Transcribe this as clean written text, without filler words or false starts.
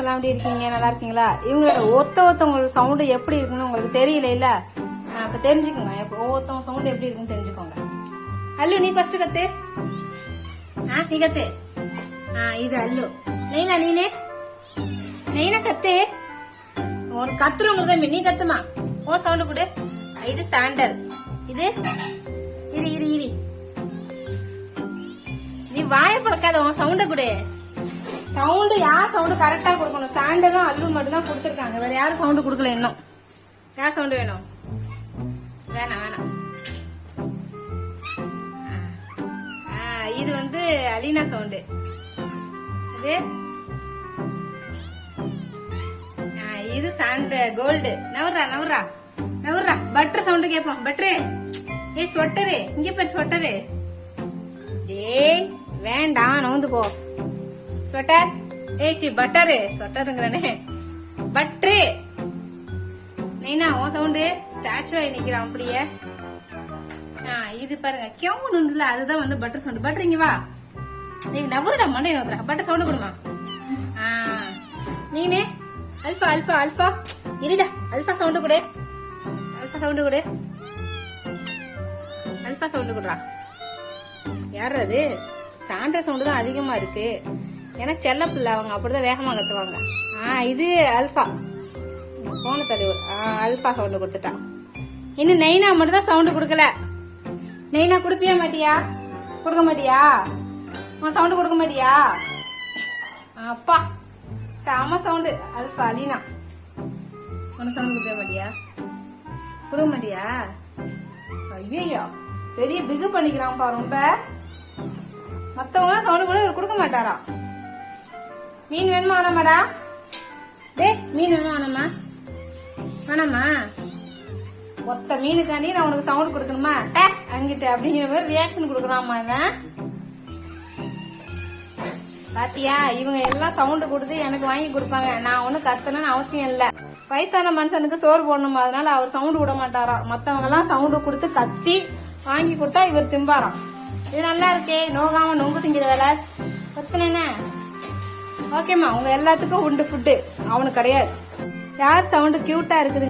எல்லாம் எப்படி இருக்கீங்க? நல்லா இருக்கீங்களா? இவங்களோட ஒருத்தவங்களோட சவுண்டு எப்படி இருக்குன்னு உங்களுக்கு தெரியல இல்ல? அப்ப தெரிஞ்சுக்கோங்க. ஒவ்வொருத்தவங்க சவுண்டு எப்படி இருக்குன்னு தெரிஞ்சுக்கோங்க. அல்லு நீ ஃபர்ஸ்ட் கத்து. நீ கத்து. இது அல்லு. நெய்னா நீனே நெய்னா கத்து. ஒரு கத்துறவங்களுக்கு நீ கத்துமா. ஓ சவுண்டு கொடு. இது சாண்டல். இது இரு இரு இரு. நீ வாய பழக்காத. உன் சவுண்ட கொடு. சவுண்டு யார் சவுண்டு கரெக்டா கொடுக்கணும். சாண்டலும் அல்லு மட்டும் தான் கொடுத்துருக்காங்க. வேற யாரும் சவுண்டு கொடுக்கல இன்னும். யார் சவுண்டு வேணும்? வேணாம் வேணாம். இது வந்து அலீனா சவுண்டு. இது இது சாண்ட் கோல்டு. நவர்றா நவர்றா நவர்றா. பட்டர் சவுண்டு கேட்போம். பட்டரு. ஏய் ஸ்வெட்டரு. இங்க பேர் ஸ்வெட்டரு. ஏய் வேண்டாம் நவுந்து போ. ஸ்வெட்டர். ஏச்சி பட்டரு. ஸ்வெட்டருங்கிறனே. பட்ரு. நைனா உன் சவுண்டு ஸ்டாச்சு ஆகி நிக்கிறான் அப்படியே. இது பாருங்க கேவுனுல அதுதான் வந்து பட்டர் சவுண்டு. பட்டர் இங்க வா. நவருடா மண்டை நவரா. பட்டர் சவுண்டு கொடுமா. நீனே அல்பா அல்பா அல்பா. இருடா அல்பா சவுண்டு கொடு. அல்பா சவுண்டு கொடு. அல்பா சவுண்டு கொடுறா. யார் அது? சாண்டர் சவுண்டு தான் அதிகமா இருக்கு. ஏன்னா செல்ல பிள்ளை அவங்க அப்படிதான் வேகமா கத்துவாங்க. இது அல்பா. போன தலைவர். அல்பா சவுண்டு கொடுத்துட்டா. இன்னும் நெய்னா மட்டும் தான் சவுண்டு கொடுக்கல. நெய்னா கொடுப்பியா மாட்டியா? கொடுக்க மாட்டியா? உன் சவுண்டு கொடுக்க மாட்டியா? அப்பா செம சவுண்டு. அல்பா அலீனா உனக்கு சவுண்டு கொடுக்க மாட்டியா? கொடுக்க மாட்டியா? ஐயோ பெரிய பிகு பண்ணிக்கிறான்ப்பா ரொம்ப. மத்தவங்க சவுண்டு கூட இவர் கொடுக்க மாட்டாரா? மீன் வேணுமா வேணாமாடா? டே மீன் வேணுமா வேணாமா? வேணாமா? மொத்த மீனுக்காண்டி நான் உனக்கு சவுண்ட் கொடுக்கணுமா? அங்கிட்டு அப்படிங்கிற மாதிரி ரியாக்ஷன் கொடுக்கறாமா இவன். பாத்தியா இவங்க எல்லாம் சவுண்ட் கொடுத்து எனக்கு வாங்கி கொடுப்பாங்க. நான் ஒண்ணு கத்தணும்னு அவசியம் இல்ல. வயசான மனுஷனுக்கு சோறு போடணும். அதனால அவர் சவுண்ட் விட மாட்டாராம். மத்தவங்க எல்லாம் சவுண்ட் கொடுத்து கத்தி வாங்கி கொடுத்தா இவர் திம்பாராம். இது நல்லா இருக்கே. நோகாம நொங்கு திங்கிற வேலை கத்துனேன. ஓகேமா உங்க எல்லாத்துக்கும் உண்டு ஃபுட்டு. அவனுக்கு கிடையாது. யார் சவுண்ட் கியூட்டா இருக்குது